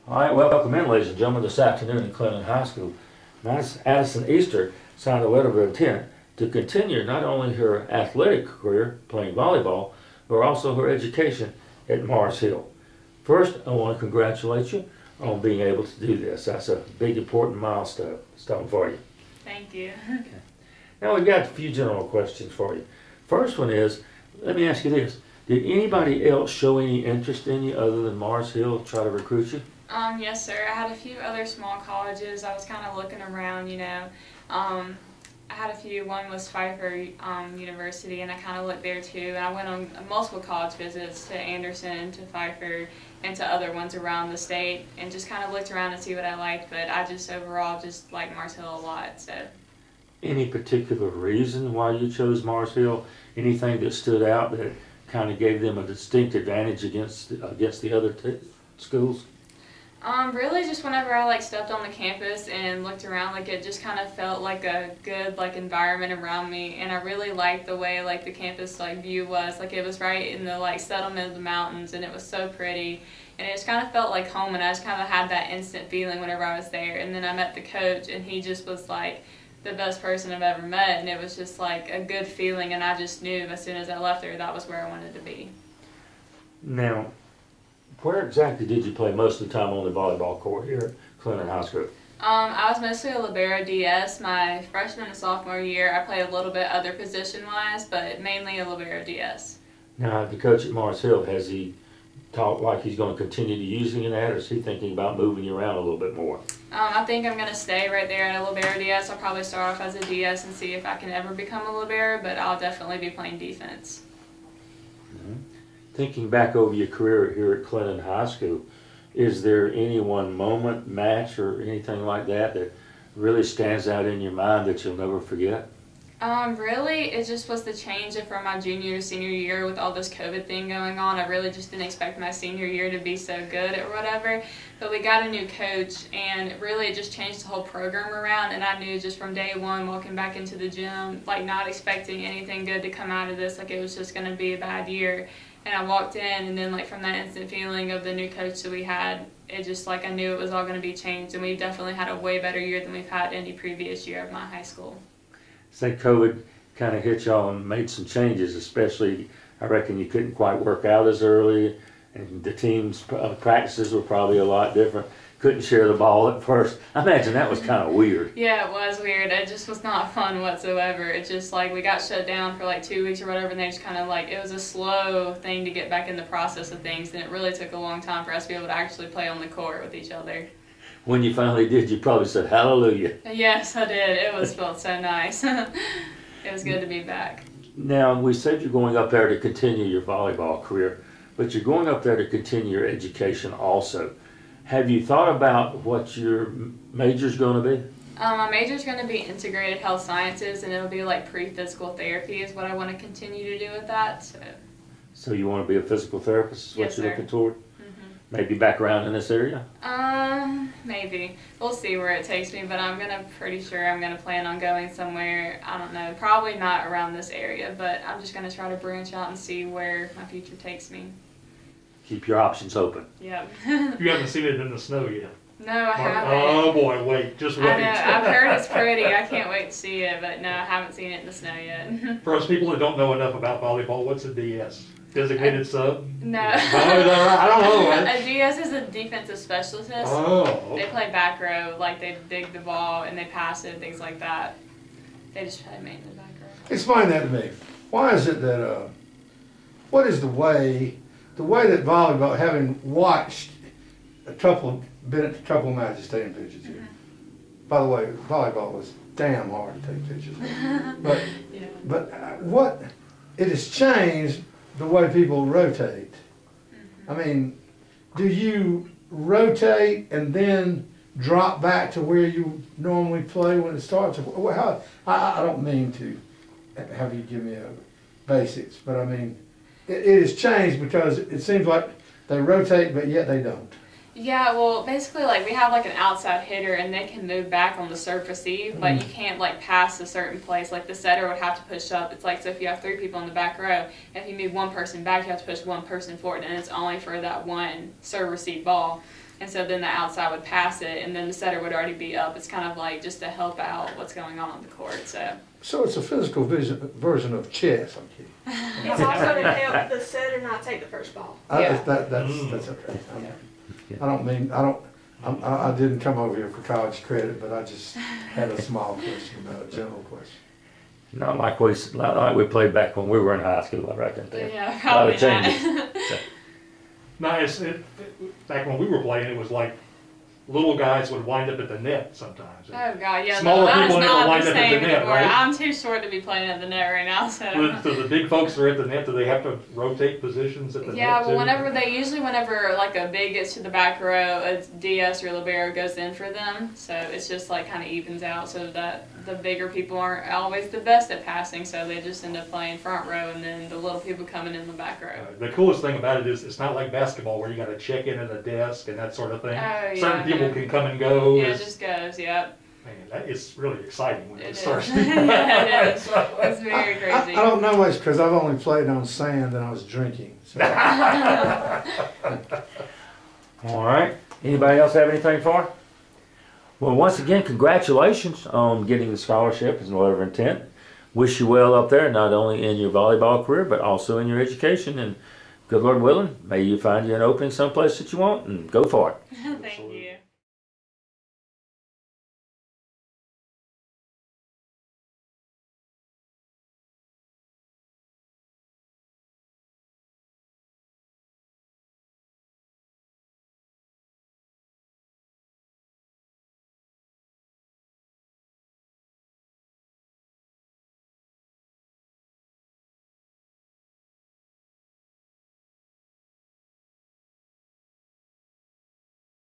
All right, welcome in, ladies and gentlemen, this afternoon in Clinton High School. Miss Addison Easter signed a letter of intent to continue not only her athletic career playing volleyball, but also her education at Mars Hill. First, I want to congratulate you on being able to do this. That's a big, important milestone for you. Thank you. Okay. Now we've got a few general questions for you. First one is, let me ask you this. Did anybody else show any interest in you other than Mars Hill try to recruit you? Yes, sir. I had a few other small colleges. I was kind of looking around, you know. I had a few. One was Pfeiffer University, and I kind of looked there too. And I went on multiple college visits to Anderson, to Pfeiffer, and to other ones around the state, and just kind of looked around to see what I liked. But I just overall just like Mars Hill a lot. So. Any particular reason why you chose Mars Hill? Anything that stood out that kind of gave them a distinct advantage against the other schools? Really just whenever I stepped on the campus and looked around, it just kind of felt like a good environment around me, and I really liked the way the campus view was. It was right in the settlement of the mountains, and it was so pretty, and it just kind of felt like home, and I just kind of had that instant feeling whenever I was there. And then I met the coach, and he just was the best person I've ever met, and it was just a good feeling, and I just knew as soon as I left there that was where I wanted to be. Now, where exactly did you play most of the time on the volleyball court here at Clinton High School? I was mostly a libero DS. My freshman and sophomore year, I played a little bit other position-wise, but mainly a libero DS. Now, the coach at Mars Hill, has he talked like he's going to continue to using that, or is he thinking about moving you around a little bit more? I think I'm going to stay right there at a libero DS. I'll probably start off as a DS and see if I can ever become a libero, but I'll definitely be playing defense. Mm-hmm. Thinking back over your career here at Clinton High School, is there any one moment, match, or anything like that that really stands out in your mind that you'll never forget? Really, it just was the change from my junior to senior year with all this COVID thing going on. I really just didn't expect my senior year to be so good or whatever. But we got a new coach, and really it just changed the whole program around. And I knew just from day one, walking back into the gym, not expecting anything good to come out of this, it was just going to be a bad year. And I walked in, and then from that instant feeling of the new coach that we had, it just I knew it was all going to be changed. And we definitely had a way better year than we've had any previous year of my high school. Say COVID kind of hit y'all and made some changes, especially I reckon you couldn't quite work out as early, and the team's practices were probably a lot different. Couldn't share the ball at first. I imagine that was kind of weird. Yeah, it was weird. It just was not fun whatsoever. It just we got shut down for 2 weeks or whatever, and they just kind of it was a slow thing to get back in the process of things, and it really took a long time for us to be able to actually play on the court with each other. When you finally did, you probably said hallelujah. Yes, I did. It felt so nice. It was good to be back. Now, we said you're going up there to continue your volleyball career, but you're going up there to continue your education also. Have you thought about what your major's going to be? My major's going to be integrated health sciences, and it'll be pre-physical therapy is what I want to continue to do with that. So you want to be a physical therapist is what yes, you're sir. looking toward? Mm-hmm. Maybe back around in this area? Maybe. We'll see where it takes me, but pretty sure I'm gonna plan on going somewhere, I don't know, probably not around this area, but I'm just gonna try to branch out and see where my future takes me. Keep your options open. Yep. You haven't seen it in the snow yet. No, I haven't. Oh boy, wait, just wait. I know, I've heard it's pretty. I can't wait to see it, but no, I haven't seen it in the snow yet. For us people that don't know enough about volleyball, what's a DS? Designated sub? No. Oh, is that right? I don't know. A DS is a defensive specialist. Oh. They play back row, they dig the ball and they pass it and things like that. They just play mainly back row. Explain that to me. Why is it that, what is the way that volleyball, having watched been at a couple of matches taking pictures here. By the way, volleyball was damn hard to take pictures. But, yeah. What, it has changed the way people rotate. I mean, do you rotate and then drop back to where you normally play when it starts? How, I don't mean to have you give me a basics, but I mean, it has changed because it seems like they rotate, but yet they don't. Yeah, well, basically, we have an outside hitter, and they can move back on the serve receive, but you can't pass a certain place. The setter would have to push up. It's so if you have 3 people in the back row, if you move one person back, you have to push one person forward, and it's only for that one serve receive ball. And so then the outside would pass it, and then the setter would already be up. It's kind of like just to help out what's going on the court. So it's a physical version of chess. I'm kidding. It's also to help the setter not take the first ball. Yeah. That's okay. I didn't come over here for college credit, but I just had a small question about a general question. Not like we played back when we were in high school, I reckon. Yeah, A lot of probably changes. not. No, back when we were playing, it was like little guys would wind up at the net sometimes. Oh god, yeah, Smaller that's people never not wind the up at same the net, anymore. right? I'm too short to be playing at the net right now, so. So the big folks are at the net. Do they have to rotate positions at the net? Yeah, too? well, whenever like a big gets to the back row, a DS or libero goes in for them. So it's just like kind of evens out, so that the bigger people aren't always the best at passing. So they just end up playing front row, and then the little people coming in the back row. The coolest thing about it is it's not like basketball where you got to check in at a desk and that sort of thing. Oh, yeah, Certain people no. can come and go. Yeah, it just goes. Yep. Man, that is really exciting when it It is. starts. Yeah, it is. It's very crazy. I don't know much because I've only played on sand and I was drinking. So. All right. Anybody else have anything for her? Well, once again, congratulations on getting the scholarship as a letter of intent. Wish you well up there, not only in your volleyball career, but also in your education. And good Lord willing, may you find you an opening someplace that you want, and go for it. Thank you.